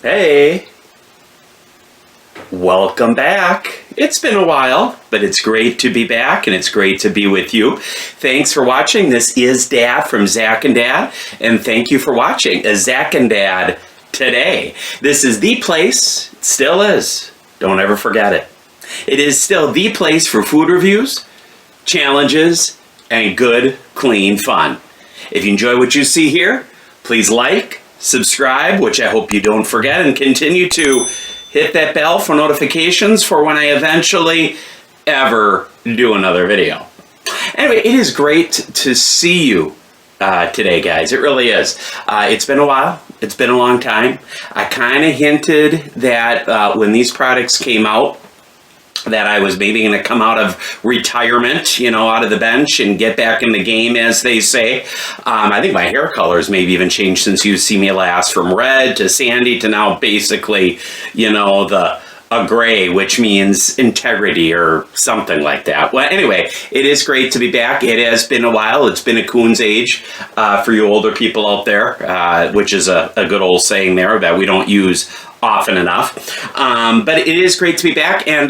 Hey, welcome back. It's been a while, but it's great to be back and it's great to be with you. Thanks for watching. This is Dad from ZacknDad, and thank you for watching ZacknDad today. This is the place, it still is, don't ever forget it. It is still the place for food reviews, challenges, and good, clean fun. If you enjoy what you see here, please like, subscribe, which I hope you don't forget, and continue to hit that bell for notifications for when I eventually ever do another video. Anyway, it is great to see you today, guys. It really is. It's been a while. It's been a long time. I kind of hinted that when these products came out, that I was maybe going to come out of retirement, out of the bench and get back in the game, as they say. I think my hair color's maybe even changed since you see me last, from red to sandy to now basically, a gray, which means integrity or something like that. Well, anyway, it is great to be back. It has been a while. It's been a coon's age for you older people out there, which is a good old saying there that we don't use often enough. But it is great to be back, and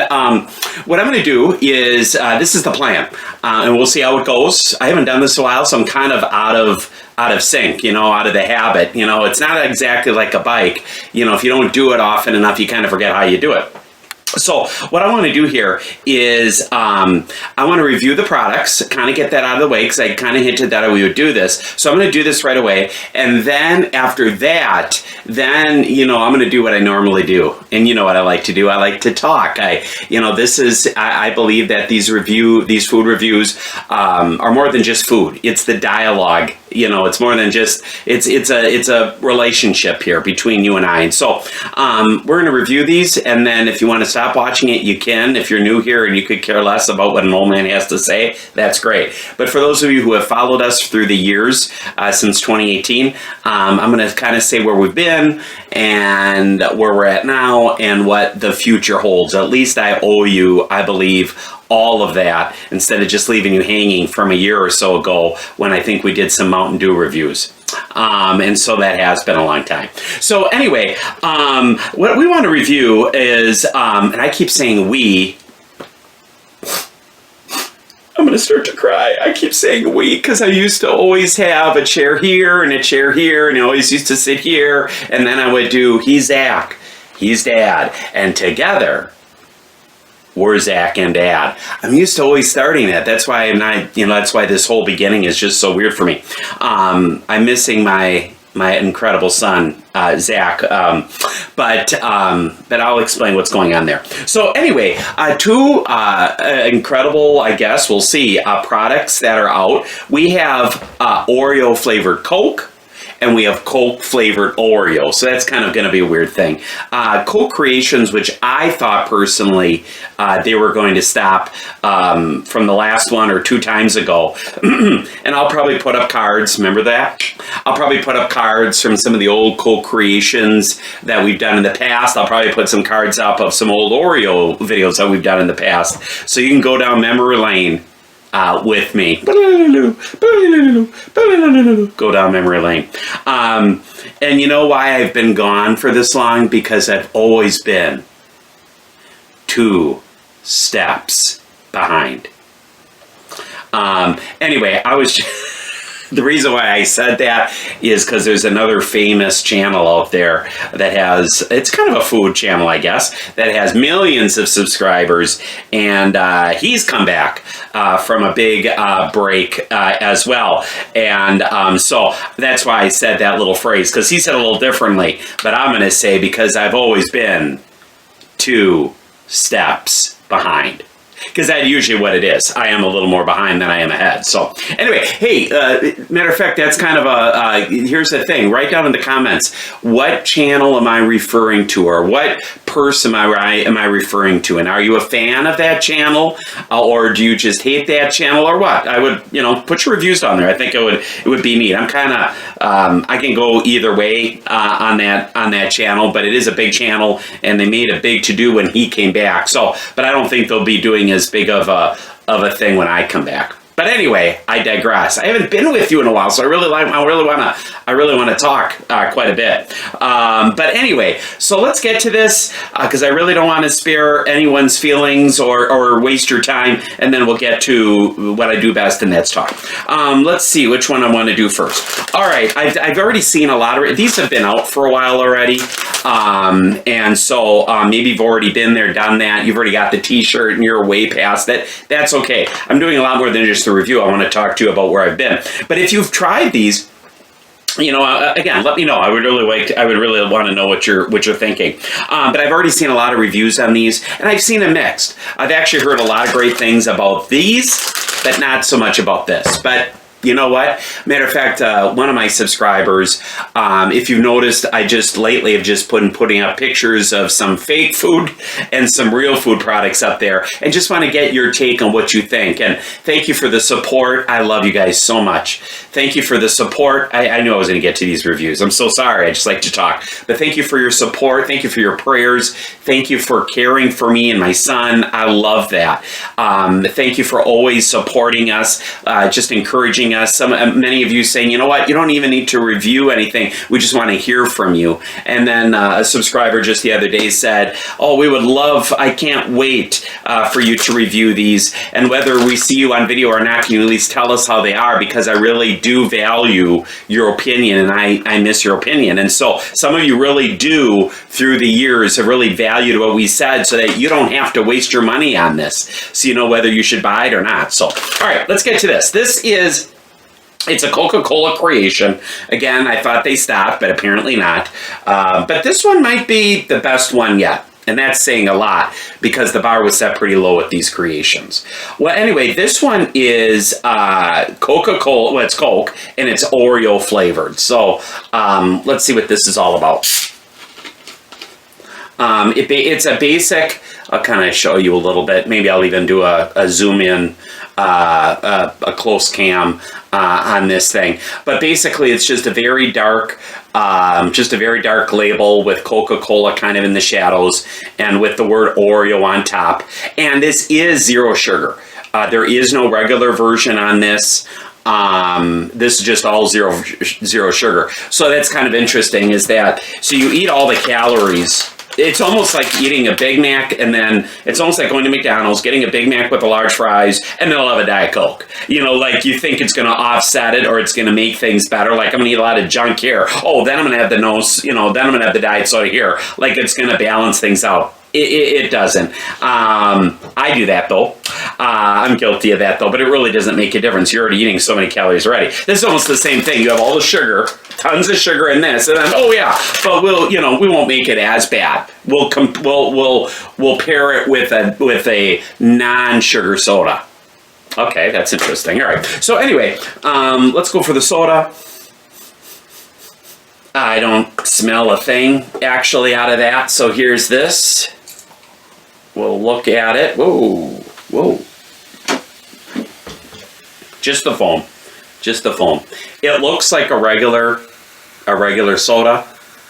what I'm going to do is, this is the plan, and we'll see how it goes. I haven't done this in a while, so I'm kind of out of sync, out of the habit. It's not exactly like a bike. If you don't do it often enough, you kind of forget how you do it. So what I want to do here is I want to review the products, kind of get that out of the way, because I kind of hinted that we would do this. So I'm going to do this right away. And then after that, I'm going to do what I normally do. And you know what I like to do? I like to talk. I believe that these food reviews are more than just food. It's the dialogue. It's more than just, it's a relationship here between you and I. And so we're going to review these, and then if you want to stop watching it, you can. If you're new here and you could care less about what an old man has to say, that's great. But for those of you who have followed us through the years since 2018, I'm going to kind of say where we've been and where we're at now and what the future holds. At least I owe you, I believe, all of that, instead of just leaving you hanging from a year or so ago when I think we did some Mountain Dew reviews. And so that has been a long time. So anyway, what we want to review is, and I keep saying we, I'm going to start to cry. I keep saying we because I used to always have a chair here and a chair here, and I always used to sit here, and then I would do, he's Zach, he's Dad, and together, we're ZacknDad. I'm used to always starting that. That's why I'm not, that's why this whole beginning is just so weird for me. I'm missing my incredible son, Zach, but I'll explain what's going on there. So anyway, two incredible, I guess, we'll see, products that are out. We have Oreo flavored Coke, and we have Coke flavored Oreo. So that's kind of going to be a weird thing. Coke Creations, which I thought personally they were going to stop from the last one or two times ago. And I'll probably put up cards. Remember that? I'll probably put up cards from some of the old Coke Creations that we've done in the past. I'll probably put some cards up of some old Oreo videos that we've done in the past. So you can go down memory lane with me. Go down memory lane. And you know why I've been gone for this long? Because I've always been 2 steps behind. Anyway, I was the reason why I said that is because there's another famous channel out there that has, it's kind of a food channel, I guess, that has millions of subscribers, and he's come back from a big break as well. And so that's why I said that little phrase, because he said it a little differently, but I'm going to say because I've always been 2 steps behind. Because that's usually what it is. I am a little more behind than I am ahead. So anyway, hey, matter of fact, that's kind of here's the thing. Write down in the comments, what channel am I referring to, or what person am I referring to? And are you a fan of that channel, or do you just hate that channel, or what? I would, put your reviews on there. I think it would be neat. I'm kind of, I can go either way on that channel, but it is a big channel, and they made a big to-do when he came back. So, but I don't think they'll be doing as big of a thing when I come back. But anyway, I digress. I haven't been with you in a while, so I really want to talk quite a bit. But anyway, so let's get to this because I really don't want to spare anyone's feelings or waste your time, and then we'll get to what I do best, and that's talk. Let's see which one I want to do first. All right, I've already seen a lot of these have been out for a while already, and so maybe you've already been there, done that. You've already got the T-shirt, and you're way past that. That's okay. I'm doing a lot more than just the review. I want to talk to you about where I've been. But if you've tried these, you know, again, let me know. I would really want to know what you're thinking. But I've already seen a lot of reviews on these, and I've seen them mixed. I've actually heard a lot of great things about these, but not so much about this. But you know what? Matter of fact, one of my subscribers, if you've noticed, I just lately have just been putting up pictures of some fake food and some real food products up there, and just want to get your take on what you think. And thank you for the support. I love you guys so much. Thank you for the support. I knew I was going to get to these reviews. I'm so sorry. I just like to talk. But thank you for your support. Thank you for your prayers. Thank you for caring for me and my son. I love that. Thank you for always supporting us, just encouraging us. Many of you saying, you know what, you don't even need to review anything. We just want to hear from you. And then a subscriber just the other day said, oh, we would love, I can't wait for you to review these. And whether we see you on video or not, can you at least tell us how they are? Because I really do value your opinion, and I miss your opinion. And so some of you really do, through the years, have really valued what we said so that you don't have to waste your money on this. So you know whether you should buy it or not. So, all right, let's get to this. It's a Coca-Cola creation. Again, I thought they stopped, but apparently not. But this one might be the best one yet. And that's saying a lot because the bar was set pretty low with these creations. Well, anyway, this one is Coca-Cola. Well, it's Coke, and it's Oreo flavored. So let's see what this is all about. It's a basic. I'll kind of show you a little bit. Maybe I'll even do a zoom in, a close cam on this thing. But basically, it's just a very dark label with Coca-Cola kind of in the shadows and with the word Oreo on top. And this is zero sugar. There is no regular version on this. This is just all zero sugar. So that's kind of interesting is that, so you eat all the calories. It's almost like eating a Big Mac, and then it's almost like going to McDonald's, getting a Big Mac with a large fries, and then I'll have a Diet Coke. You know, like you think it's going to offset it or it's going to make things better. Like I'm going to eat a lot of junk here. Oh, then I'm going to have the nose, then I'm going to have the diet soda here. Like it's going to balance things out. It doesn't. I do that though. I'm guilty of that though, but it really doesn't make a difference. You're already eating so many calories already. This is almost the same thing. You have all the sugar, tons of sugar in this, and then but we won't make it as bad. We'll pair it with a non-sugar soda. Okay, that's interesting. All right. So anyway, let's go for the soda. I don't smell a thing actually out of that. So here's this. We'll look at it. Whoa. Just the foam. It looks like a regular soda.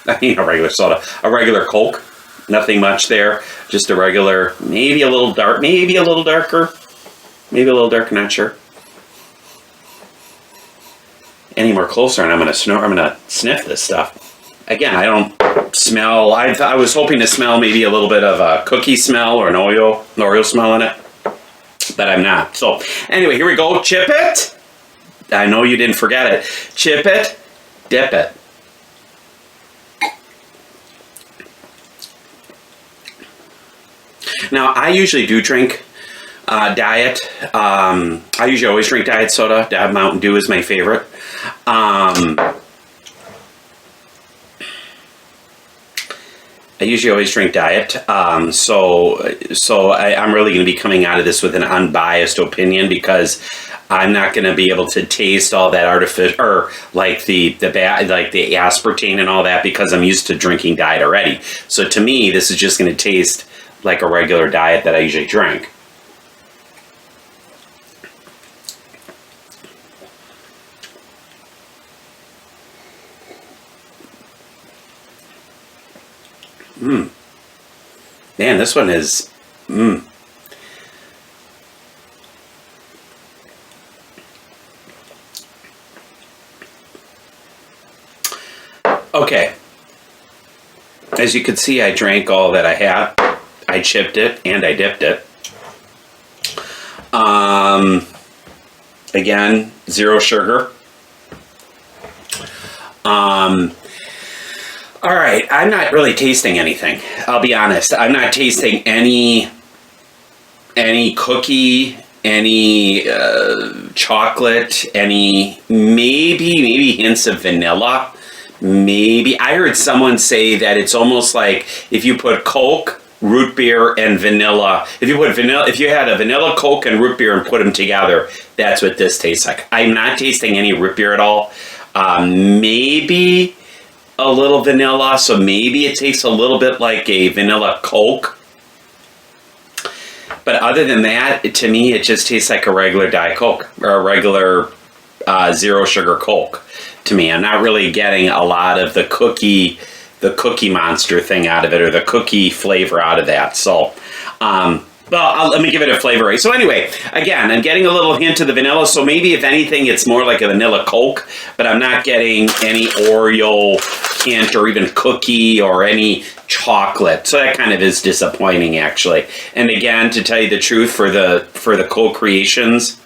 I mean, a regular Coke. Nothing much there. Just a regular, maybe a little darker, not sure. Any more closer, and I'm gonna sniff this stuff. Again, I don't smell. I was hoping to smell maybe a little bit of a cookie smell or an Oreo smell in it, but I'm not. So anyway, here we go. Chip it. I know you didn't forget it. Chip it, dip it. Now, I usually do drink diet. I usually always drink diet soda. Mountain Dew is my favorite. I usually always drink diet, so I'm really going to be coming out of this with an unbiased opinion because I'm not going to be able to taste all that artificial, or like the aspartame and all that, because I'm used to drinking diet already. So to me, this is just going to taste like a regular diet that I usually drink. Man, this one is, as you can see, I drank all that I had. I chipped it and I dipped it. Again, 0 sugar. All right, I'm not really tasting anything. I'll be honest. I'm not tasting any cookie, any chocolate, any maybe hints of vanilla. Maybe I heard someone say that it's almost like if you put Coke, root beer, and vanilla. If you had a vanilla, Coke, and root beer and put them together, that's what this tastes like. I'm not tasting any root beer at all. Maybe a little vanilla, so maybe it tastes a little bit like a vanilla Coke. But other than that, to me, it just tastes like a regular Diet Coke or a regular 0 sugar Coke. To me, I'm not really getting a lot of the cookie monster thing out of it or the cookie flavor out of that. So, let me give it a flavor rate. So anyway, again, I'm getting a little hint of the vanilla. So maybe if anything, it's more like a vanilla Coke, but I'm not getting any Oreo hint or even cookie or any chocolate. So that kind of is disappointing, actually. And again, to tell you the truth, for the co-creations,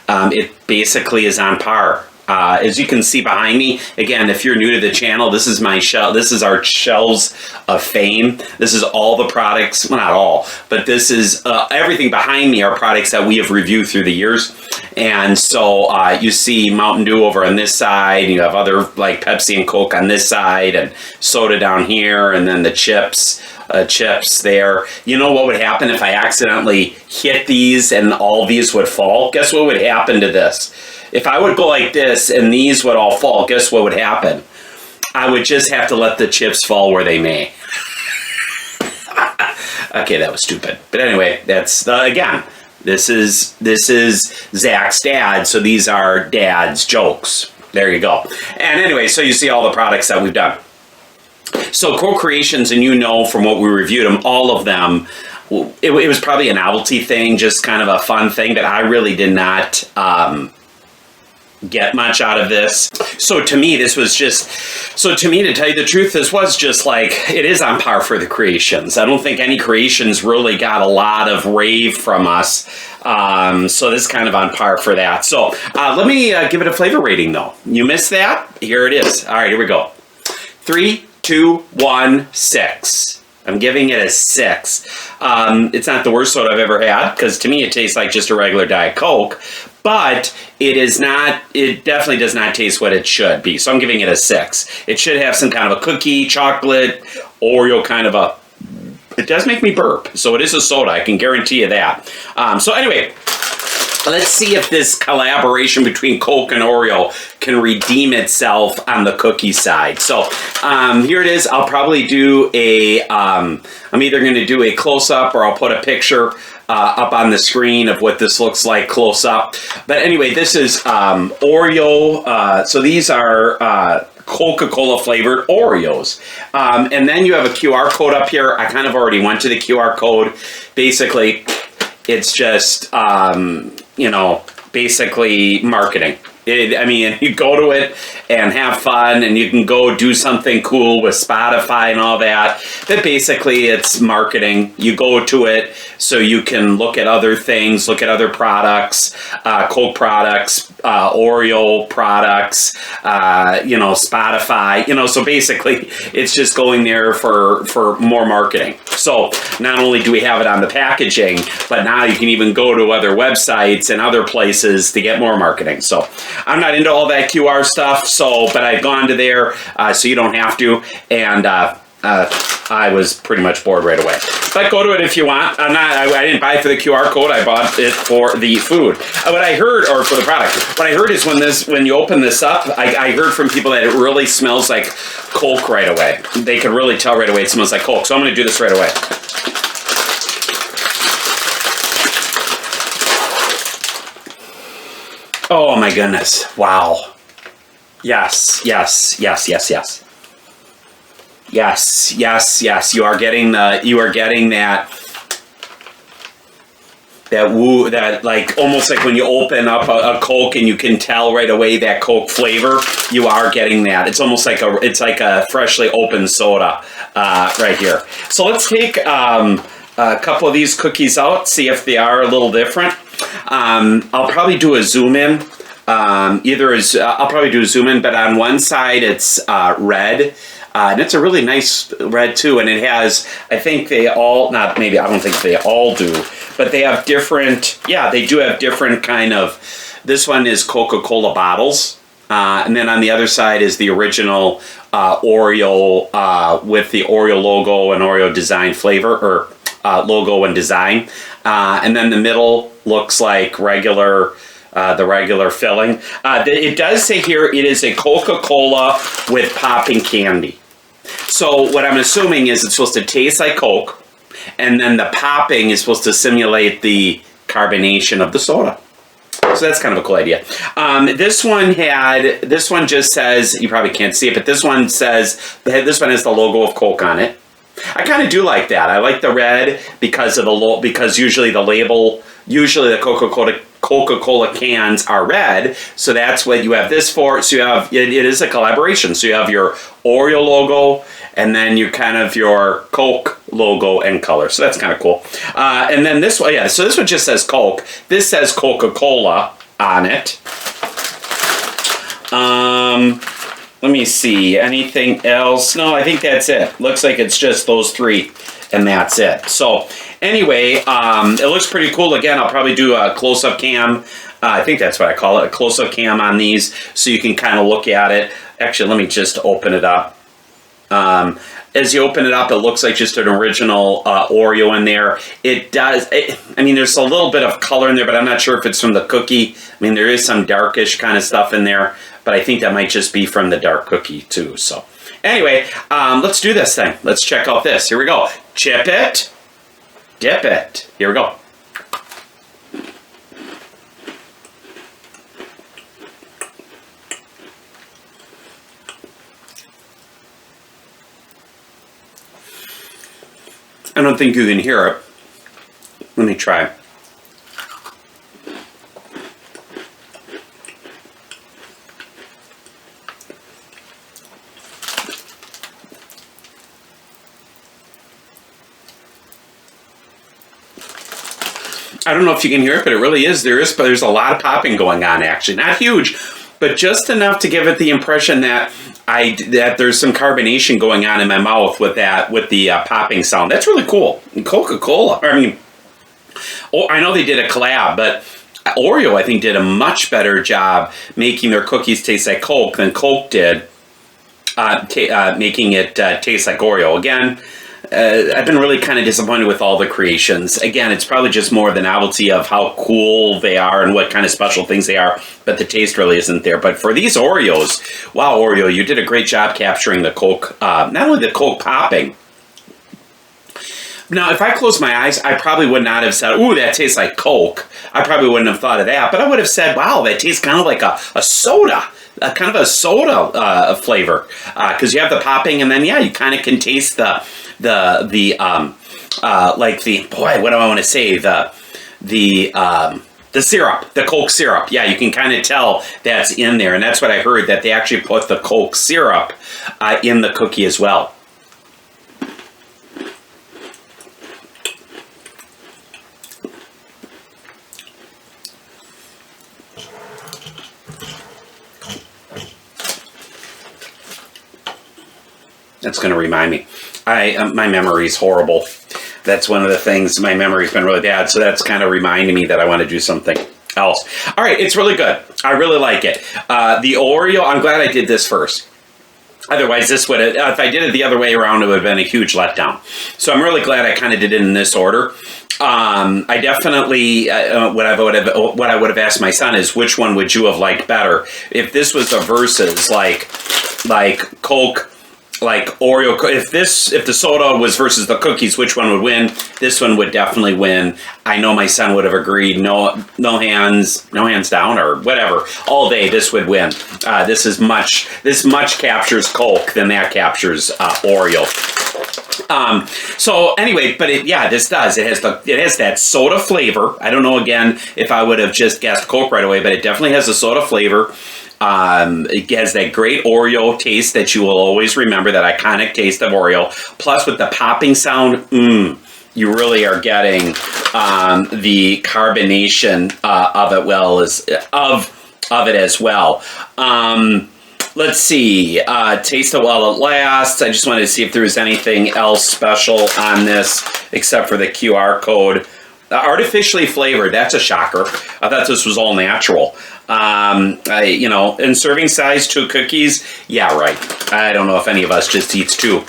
it basically is on par. As you can see behind me, again, if you're new to the channel, this is my shelf. This is our shelves of fame. This is all the products, well, not all, but this is everything behind me are products that we have reviewed through the years. And so you see Mountain Dew over on this side, and you have other like Pepsi and Coke on this side, and soda down here, and then the chips there. You know what would happen if I accidentally hit these and all these would fall? Guess what would happen to this? If I would go like this and these would all fall, guess what would happen? I would just have to let the chips fall where they may. Okay, that was stupid. But anyway, that's, again, this is Zach's dad, so these are dad's jokes. There you go. And anyway, so you see all the products that we've done. So co-creations, and you know from what we reviewed them, all of them, it was probably a novelty thing, just kind of a fun thing, but I really did not get much out of this. So to me, to tell you the truth, this was just like, it is on par for the creations. I don't think any creations really got a lot of rave from us. So this is kind of on par for that. So let me give it a flavor rating though. You missed that? Here it is. All right, here we go. 3, 2, 1, 6. I'm giving it a 6. It's not the worst soda I've ever had, because to me it tastes like just a regular Diet Coke, but it definitely does not taste what it should be. So I'm giving it a 6. It should have some kind of a cookie, chocolate, Oreo kind of a... It does make me burp, so it is a soda, I can guarantee you that. So anyway, let's see if this collaboration between Coke and Oreo can redeem itself on the cookie side. So here it is. I'll probably do I'm either going to do a close-up or I'll put a picture up on the screen of what this looks like close up. But anyway, this is Oreo. So these are Coca-Cola flavored Oreos. And then you have a QR code up here. I kind of already went to the QR code. Basically, it's just, basically marketing. You go to it and have fun, and you can go do something cool with Spotify and all that. But basically, it's marketing. You go to it so you can look at other things, look at other products, Coke products, Oreo products, Spotify. So basically, it's just going there for more marketing. So not only do we have it on the packaging, but now you can even go to other websites and other places to get more marketing. So I'm not into all that QR stuff, but I've gone to there, so you don't have to, and I was pretty much bored right away. But go to it if you want. I didn't buy it for the QR code. I bought it for the food. What I heard, or for the product, what I heard is when you open this up, I heard from people that it really smells like Coke right away. They could really tell right away it smells like Coke. So I'm going to do this right away. Oh my goodness. Wow. Yes. Yes. You are getting that. that like almost like when you open up a Coke and you can tell right away that Coke flavor, you are getting that. It's almost like a freshly opened soda right here. So let's take a couple of these cookies out, see if they are a little different. I'll probably do a zoom in. I'll probably do a zoom in, but on one side it's red. And it's a really nice red too, and it has, I think they all, not maybe, I don't think they all do, but they have different, they do have different kind of, this one is Coca-Cola bottles, and then on the other side is the original Oreo with the Oreo logo and Oreo design flavor, or logo and design, and then the middle looks like regular, the regular filling. It does say here it is a Coca-Cola with popping candy. So what I'm assuming is it's supposed to taste like Coke, and then the popping is supposed to simulate the carbonation of the soda. So that's kind of a cool idea. This one just says, you probably can't see it, but this one says, this one has the logo of Coke on it. I kind of do like that. I like the red because of because usually the label, usually the Coca-Cola cans are red, so that's what you have this for. So you have, it is a collaboration. So you have your Oreo logo, and then you kind of your Coke logo and color. So that's kind of cool. And then this one, so this one just says Coke. This says Coca-Cola on it. Let me see, anything else? No, I think that's it. Looks like it's just those three, and that's it. So anyway, it looks pretty cool. Again, I'll probably do a close-up cam. I think that's what I call it, a close-up cam on these, so you can kind of look at it. Actually, let me just open it up. As you open it up, it looks like just an original Oreo in there. It does, I mean, there's a little bit of color in there, but I'm not sure if it's from the cookie. I mean, there is some darkish kind of stuff in there, but I think that might just be from the dark cookie too. So anyway, let's do this thing. Let's check out this. Here we go. Chip it, dip it. Here we go. I don't think you can hear it. Let me try. I don't know if you can hear it, but it really is. There's a lot of popping going on, actually. Not huge, but just enough to give it the impression that there's some carbonation going on in my mouth with the popping sound. That's really cool. And Coca-Cola, I mean, I know they did a collab, but Oreo, I think, did a much better job making their cookies taste like Coke than Coke did making it taste like Oreo. Again, I've been really kind of disappointed with all the creations. Again, it's probably just more the novelty of how cool they are and what kind of special things they are, but the taste really isn't there. But for these Oreos, wow, Oreo, you did a great job capturing the Coke, not only the Coke popping. Now, if I closed my eyes, I probably would not have said, ooh, that tastes like Coke. I probably wouldn't have thought of that, but I would have said, wow, that tastes kind of like a soda. Kind of a soda flavor, because you have the popping, and then you kind of can taste like the boy, what do I want to say, the syrup, the Coke syrup. Yeah, you can kind of tell that's in there, and that's what I heard, that they actually put the Coke syrup in the cookie as well. That's going to remind me. My memory's horrible. That's one of the things. My memory's been really bad, so that's kind of reminding me that I want to do something else. All right, it's really good. I really like it. The Oreo, I'm glad I did this first. Otherwise, this would have, if I did it the other way around, it would have been a huge letdown. So I'm really glad I kind of did it in this order. I definitely, what I would have asked my son is, which one would you have liked better? If this was a versus, like Coke, like Oreo. If the soda was versus the cookies, which one would win? This one would definitely win. I know my son would have agreed. No hands down or whatever. All day, this would win. This much captures Coke than that captures Oreo. So anyway, but this does. It has that soda flavor. I don't know again if I would have just guessed Coke right away, but it definitely has a soda flavor. It has that great Oreo taste that you will always remember, that iconic taste of Oreo. Plus, with the popping sound, you really are getting the carbonation of it as well. Let's see. Taste it while it lasts. I just wanted to see if there was anything else special on this except for the QR code. Artificially flavored. That's a shocker. I thought this was all natural. In serving size, 2 cookies. Yeah, right. I don't know if any of us just eats 2.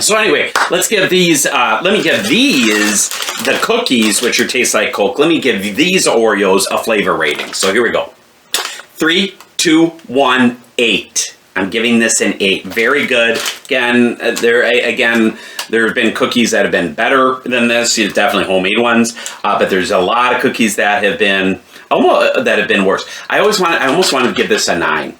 So anyway, let's give these, let me give these, the cookies, which are taste like Coke, let me give these Oreos a flavor rating. So here we go. 3, 2, 1, 8. I'm giving this an 8. Very good. Again, there have been cookies that have been better than this. Definitely homemade ones. But there's a lot of cookies that have been worse. I almost want to give this a 9.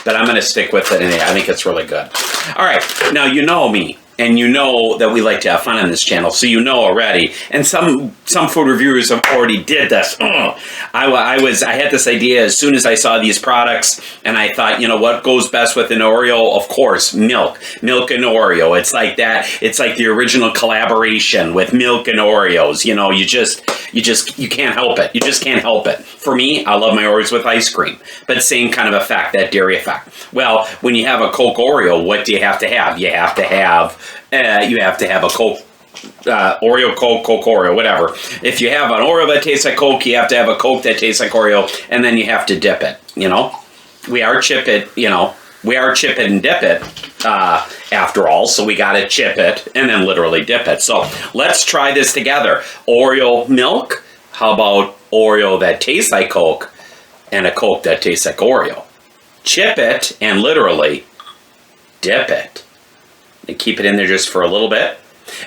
But I'm going to stick with it, and I think it's really good. All right. Now, you know me. And you know that we like to have fun on this channel, so you know already. And some food reviewers have already did this. I had this idea as soon as I saw these products, and I thought, what goes best with an Oreo? Of course, milk and Oreo. It's like that. It's like the original collaboration with milk and Oreos. You can't help it. You just can't help it. For me, I love my Oreos with ice cream, but same kind of effect, that dairy effect. Well, when you have a Coke Oreo, what do you have to have? You have to have a Coke, Oreo Coke, Coke Oreo, whatever. If you have an Oreo that tastes like Coke, you have to have a Coke that tastes like Oreo, and then you have to dip it. We are chip it. We are chip it and dip it. After all, so we got to chip it and then literally dip it. So let's try this together. Oreo milk. How about Oreo that tastes like Coke and a Coke that tastes like Oreo? Chip it and literally dip it. And keep it in there just for a little bit.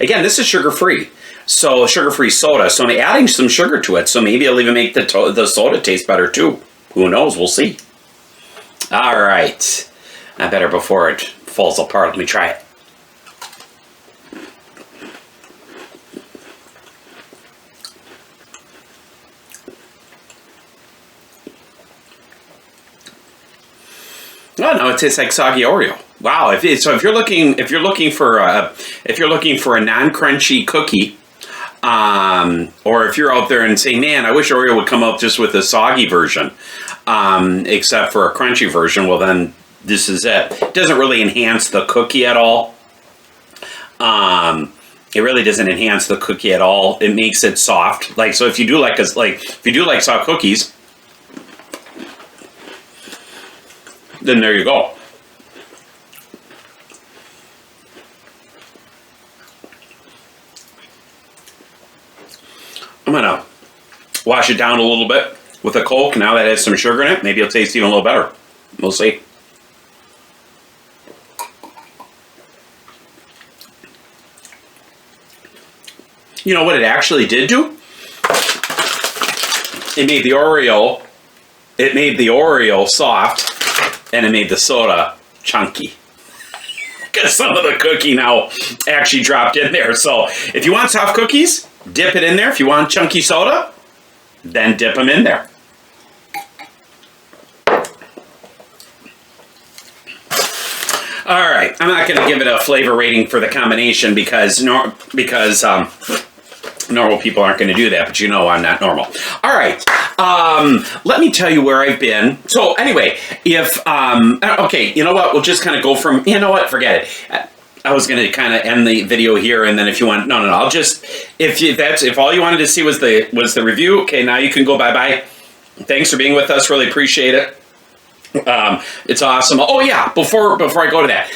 Again, this is sugar-free. So sugar-free soda. So I'm adding some sugar to it. So maybe it'll even make the soda taste better too. Who knows? We'll see. All right. I better, before it falls apart, let me try it. Oh no, it tastes like soggy Oreo. Wow! If you're looking for a non-crunchy cookie, or if you're out there and say, man, I wish Oreo would come up just with a soggy version, except for a crunchy version, well then this is it. It doesn't really enhance the cookie at all. It really doesn't enhance the cookie at all. It makes it soft. So if you do like soft cookies, then there you go. I'm gonna wash it down a little bit with a Coke. Now that it has some sugar in it, maybe it'll taste even a little better. We'll see. You know what it actually did do? It made the Oreo soft, and it made the soda chunky. Because some of the cookie now actually dropped in there. So if you want soft cookies, dip it in there. If you want chunky soda, then dip them in there. All right, I'm not going to give it a flavor rating for the combination because normal people aren't going to do that, but I'm not normal. All right, let me tell you where I've been. So anyway, okay, you know what? We'll just kind of go from, forget it. I was going to kind of end the video here, and then if you want, no, I'll just, if all you wanted to see was the review, okay, now you can go bye-bye. Thanks for being with us, really appreciate it. It's awesome. Oh yeah, before I go to that,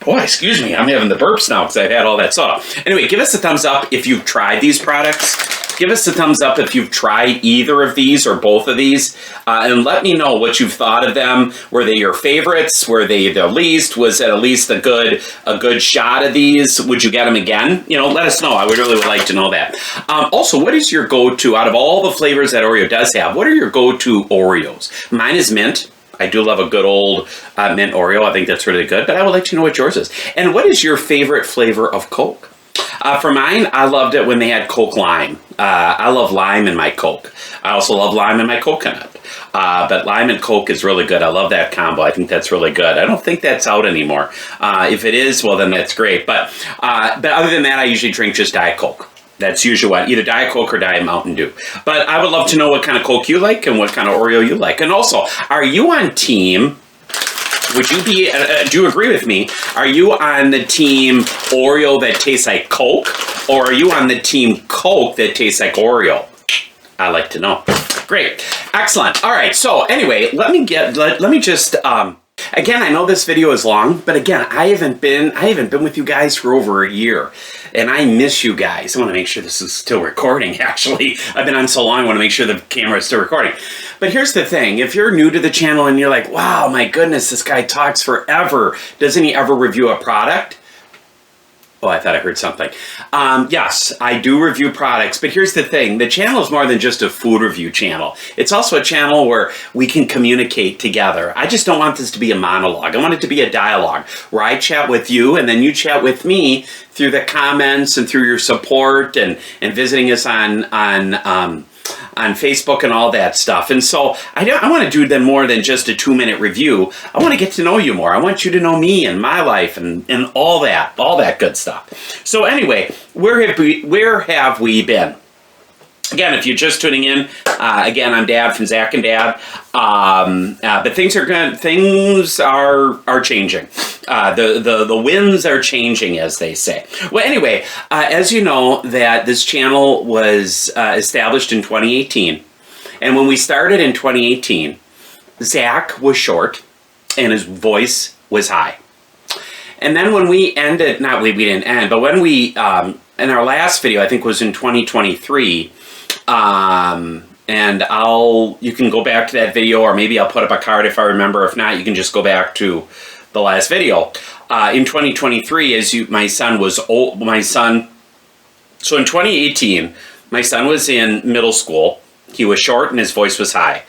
boy, excuse me, I'm having the burps now because I've had all that soda. Anyway, give us a thumbs up if you've tried these products. Give us a thumbs up if you've tried either of these or both of these, and let me know what you've thought of them. Were they your favorites? Were they the least? Was it at least a good shot of these? Would you get them again? You know, let us know. I would really like to know that. Also, what is your go-to, out of all the flavors that Oreo does have, what are your go-to Oreos? Mine is mint. I do love a good old mint Oreo. I think that's really good, but I would like to know what yours is. And what is your favorite flavor of Coke? For mine, I loved it when they had Coke Lime. I love lime in my Coke. I also love lime in my coconut. But lime and Coke is really good. I love that combo. I think that's really good. I don't think that's out anymore. If it is, well, then that's great. But other than that, I usually drink just Diet Coke. That's usually what, either Diet Coke or Diet Mountain Dew. But I would love to know what kind of Coke you like and what kind of Oreo you like. And also, are you on team... Would you be, do you agree with me? Are you on the team Oreo that tastes like Coke? Or are you on the team Coke that tastes like Oreo? I'd like to know. Great. Excellent. All right. So anyway, let me just, again, I know this video is long, but again, I haven't been with you guys for over a year. And I miss you guys. I want to make sure this is still recording, actually. I've been on so long, I want to make sure the camera is still recording. But here's the thing. If you're new to the channel and you're like, wow, my goodness, this guy talks forever. Doesn't he ever review a product? Oh, I thought I heard something. Yes, I do review products, but here's the thing. The channel is more than just a food review channel. It's also a channel where we can communicate together. I just don't want this to be a monologue. I want it to be a dialogue where I chat with you and then you chat with me through the comments and through your support and visiting us on Facebook and all that stuff. And so I want to do then more than just a 2-minute review. I want to get to know you more. I want you to know me and my life and all that good stuff. So anyway, where have we been? Again, if you're just tuning in, again, I'm Dad from ZacknDad. But things are good. Things are changing. The winds are changing, as they say. Well, anyway, as you know, that this channel was established in 2018, and when we started in 2018, Zach was short, and his voice was high. And then when we ended, we didn't end, but when we in our last video, I think was in 2023. And you can go back to that video, or maybe I'll put up a card if I remember. If not, you can just go back to the last video. In 2023, my son was old. So in 2018, my son was in middle school. He was short and his voice was high.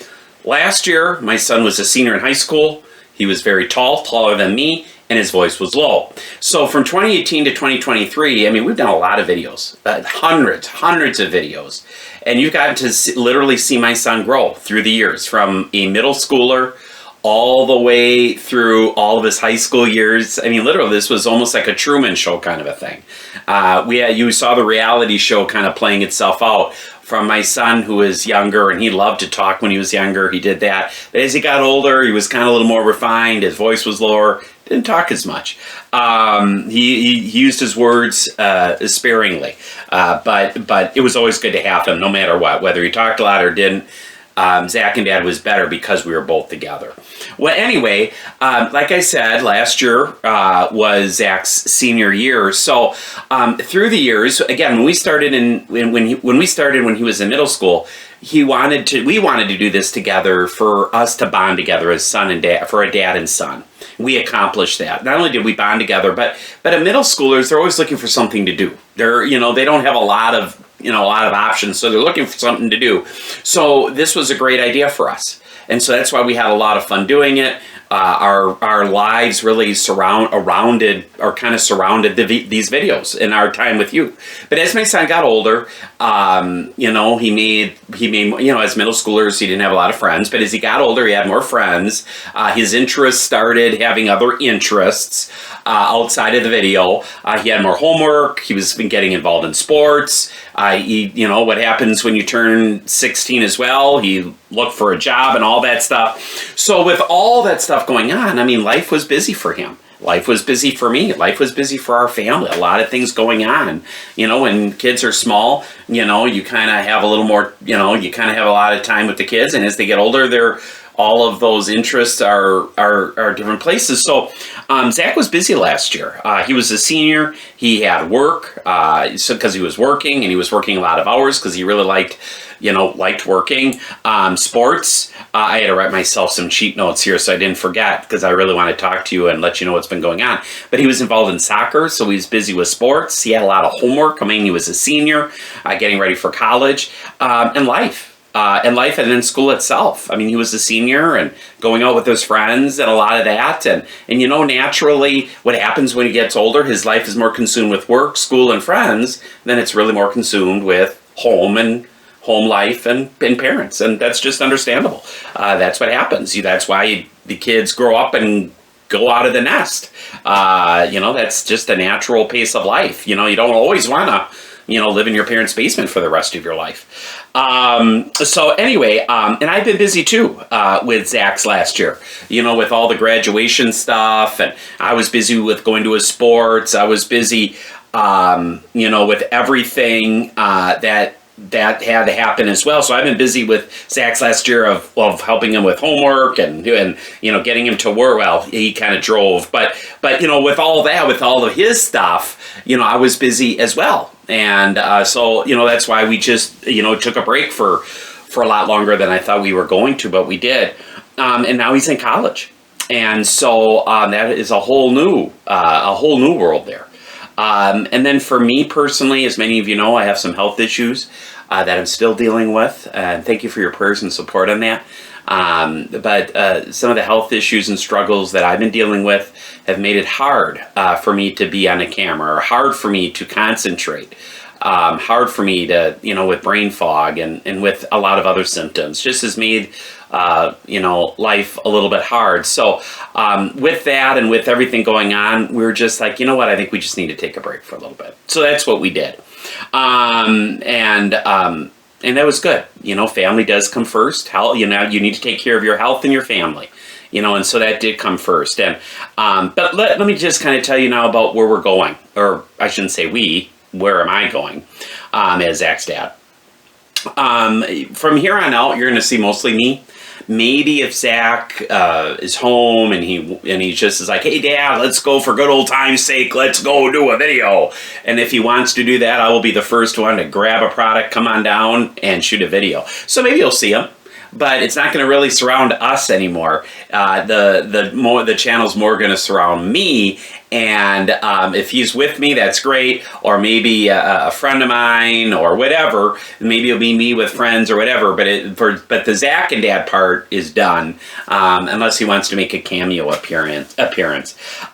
Last year, my son was a senior in high school. He was very tall, taller than me, and his voice was low. So from 2018 to 2023, I mean, we've done a lot of videos, hundreds of videos. And you've gotten to literally see my son grow through the years, from a middle schooler all the way through all of his high school years. I mean, literally, this was almost like a Truman Show kind of a thing. You saw the reality show kind of playing itself out. From my son, who was younger, and he loved to talk when he was younger, he did that. But as he got older, he was kind of a little more refined. His voice was lower. Didn't talk as much. He used his words sparingly. But it was always good to have him, no matter what. Whether he talked a lot or didn't, ZacknDad was better because we were both together. Well, anyway, like I said, last year was Zach's senior year. So through the years, again, when we started when he was in middle school, we wanted to do this together for us to bond together as son and dad, for a dad and son. We accomplished that. Not only did we bond together, but at middle schoolers, they're always looking for something to do. They don't have a lot of options, so they're looking for something to do. So this was a great idea for us. And so that's why we had a lot of fun doing it. Our lives really surrounded these videos in our time with you. But as my son got older, he made as middle schoolers, he didn't have a lot of friends, but as he got older, he had more friends. His interests started having other interests outside of the video. He had more homework. He was been getting involved in sports. What happens when you turn 16 as well, he looked for a job and all that stuff. So with all that stuff going on, I mean, life was busy for him. Life was busy for me. Life was busy for our family. A lot of things going on. When kids are small, you kind of have a little more, you kind of have a lot of time with the kids. And as they get older, they're all of those interests are different places. So Zach was busy last year. He was a senior. He had work, so because he was working, and he was working a lot of hours because he really liked working. Sports. I had to write myself some cheat notes here so I didn't forget, because I really want to talk to you and let you know what's been going on. But he was involved in soccer, so he was busy with sports. He had a lot of homework. I mean, he was a senior, getting ready for college, and life. And then school itself. I mean, he was a senior and going out with his friends and a lot of that. And naturally, what happens when he gets older, his life is more consumed with work, school, and friends, then it's really more consumed with home life and parents. And that's just understandable. That's what happens. That's why the kids grow up and go out of the nest. That's just a natural pace of life. You don't always want to live in your parents' basement for the rest of your life. So anyway, and I've been busy too, with Zach's last year, with all the graduation stuff, and I was busy with going to his sports. I was busy, with everything, that had to happen as well. So I've been busy with Zach's last year of helping him with homework and getting him to work. Well, he kind of drove, but with all that, with all of his stuff, I was busy as well. And so that's why we just took a break for a lot longer than I thought we were going to, but we did. And now he's in college, and so that is a whole new world there. And then for me personally, as many of you know, I have some health issues that I'm still dealing with. And thank you for your prayers and support on that. But some of the health issues and struggles that I've been dealing with have made it hard for me to be on a camera, or hard for me to concentrate, hard for me to, with brain fog and with a lot of other symptoms, just has made life a little bit hard. So with that and with everything going on, we were just like, what, I think we just need to take a break for a little bit. So that's what we did. And that was good. Family does come first. Health, you need to take care of your health and your family. And so that did come first. And but let me just kind of tell you now about where we're going, or I shouldn't say we. Where am I going? As Zach's dad. From here on out, you're going to see mostly me. Maybe if Zach is home and he just is like, hey, Dad, let's go for good old time's sake. Let's go do a video. And if he wants to do that, I will be the first one to grab a product, come on down, and shoot a video. So maybe you'll see him. But it's not going to really surround us anymore. The channel's more going to surround me, and if he's with me, that's great. Or maybe a friend of mine, or whatever. Maybe it'll be me with friends or whatever. But the ZacknDad part is done, unless he wants to make a cameo appearance. And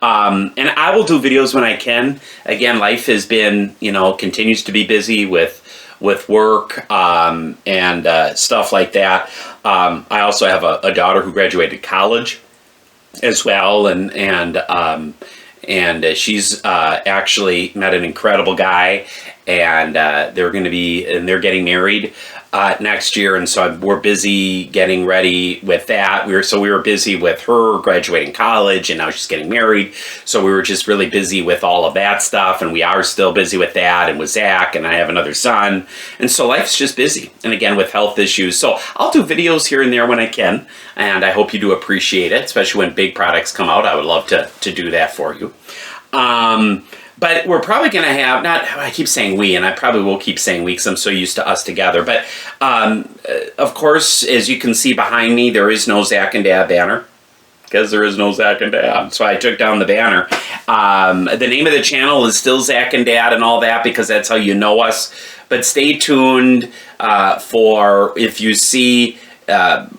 I will do videos when I can. Again, life has been, continues to be busy with work and stuff like that. I also have a daughter who graduated college as well, and she's actually met an incredible guy, and they're getting married next year, and so we're busy getting ready with that. We were busy with her graduating college, and now she's getting married, so we were just really busy with all of that stuff, and we are still busy with that, and with Zach, and I have another son, and so life's just busy, and again with health issues. So I'll do videos here and there when I can, and I hope you do appreciate it, especially when big products come out. I would love to do that for you. But we're probably going to have, I keep saying we, and I probably will keep saying we because I'm so used to us together. But, of course, as you can see behind me, there is no ZacknDad banner. Because there is no ZacknDad. So I took down the banner. The name of the channel is still ZacknDad and all that, because that's how you know us. But stay tuned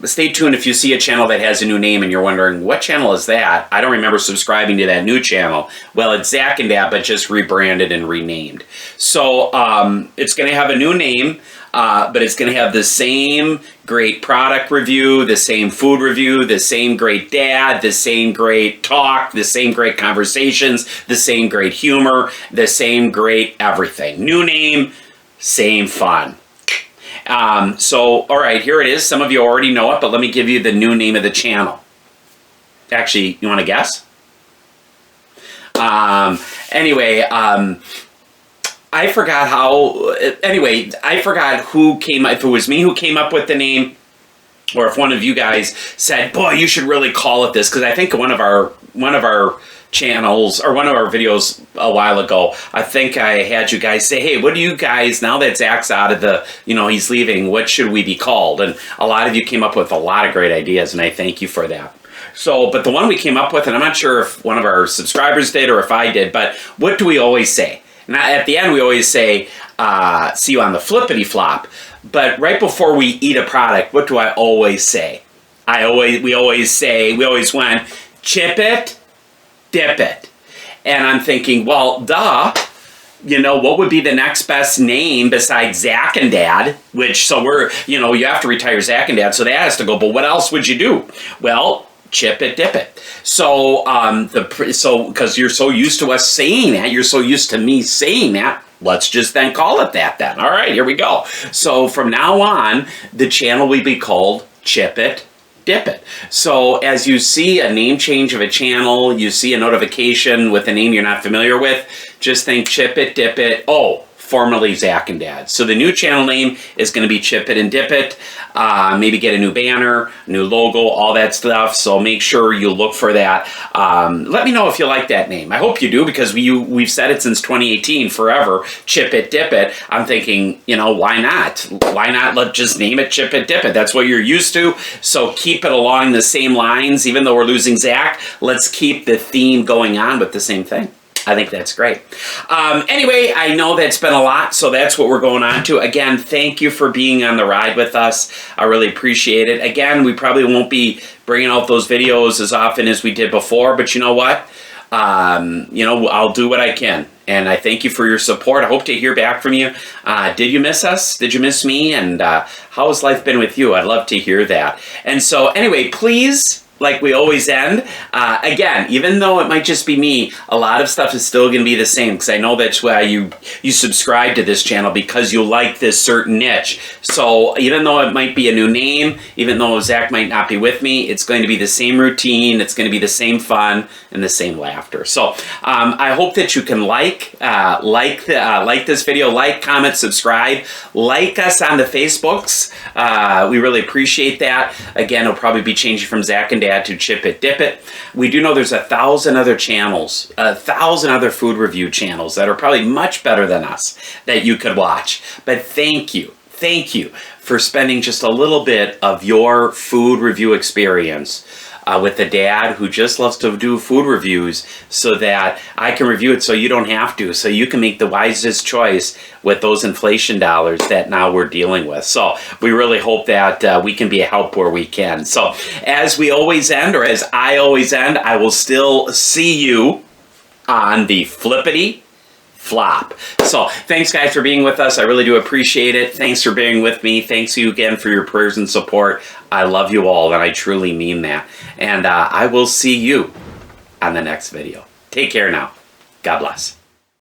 stay tuned if you see a channel that has a new name and you're wondering, what channel is that? I don't remember subscribing to that new channel. Well, it's ZacknDad, but just rebranded and renamed. So it's going to have a new name, but it's going to have the same great product review, the same food review, the same great dad, the same great talk, the same great conversations, the same great humor, the same great everything. New name, same fun. So, all right, here it is. Some of you already know it, but let me give you the new name of the channel. Actually, you want to guess? Anyway, I forgot I forgot who came up, if it was me who came up with the name, or if one of you guys said, boy, you should really call it this, because I think one of our channels or one of our videos a while ago, I think I had you guys say, hey, what do you guys, now that Zach's out of the, he's leaving, what should we be called? And a lot of you came up with a lot of great ideas, and I thank you for that. So, but the one we came up with, and I'm not sure if one of our subscribers did or if I did, but what do we always say? And at the end, we always say, see you on the flippity flop. But right before we eat a product, what do I always say? We always went, chip it, dip it. And I'm thinking, well, duh. What would be the next best name besides ZacknDad? So you have to retire ZacknDad, so that has to go. But what else would you do? Well, chip it, dip it. So, because you're so used to us saying that, you're so used to me saying that, let's just then call it that then. All right, here we go. So from now on, the channel will be called Chip It, Dip It. So as you see a name change of a channel, you see a notification with a name you're not familiar with, just think Chip It, Dip It. Oh, formerly ZacknDad. So the new channel name is going to be Chip It and Dip It. Maybe get a new banner, new logo, all that stuff. So make sure you look for that. Let me know if you like that name. I hope you do, because we've said it since 2018, forever. Chip It, Dip It. I'm thinking, why not? Why not let's just name it Chip It, Dip It? That's what you're used to. So keep it along the same lines. Even though we're losing Zach, let's keep the theme going on with the same thing. I think that's great. Anyway, I know that's been a lot, so that's what we're going on to. Again, thank you for being on the ride with us. I really appreciate it. Again, we probably won't be bringing out those videos as often as we did before, but you know what? I'll do what I can. And I thank you for your support. I hope to hear back from you. Did you miss us? Did you miss me? And how has life been with you? I'd love to hear that. And so anyway, please, like we always end, again, even though it might just be me, a lot of stuff is still going to be the same, because I know that's why you subscribe to this channel, because you like this certain niche. So even though it might be a new name, even though Zach might not be with me, it's going to be the same routine, it's going to be the same fun, and the same laughter. So I hope that you can like this video, comment, subscribe, like us on the Facebooks. We really appreciate that. Again, it'll probably be changing from ZacknDad to Chip It, Dip It. We do know there's 1,000 other channels, 1,000 other food review channels that are probably much better than us that you could watch. But thank you for spending just a little bit of your food review experience with the dad who just loves to do food reviews, so that I can review it so you don't have to, so you can make the wisest choice with those inflation dollars that now we're dealing with. So we really hope that we can be a help where we can. So as we always end, or as I always end, I will still see you on the flippity flop. So thanks guys for being with us. I really do appreciate it. Thanks for being with me. Thanks you again for your prayers and support. I love you all, and I truly mean that. And I will see you on the next video. Take care now. God bless.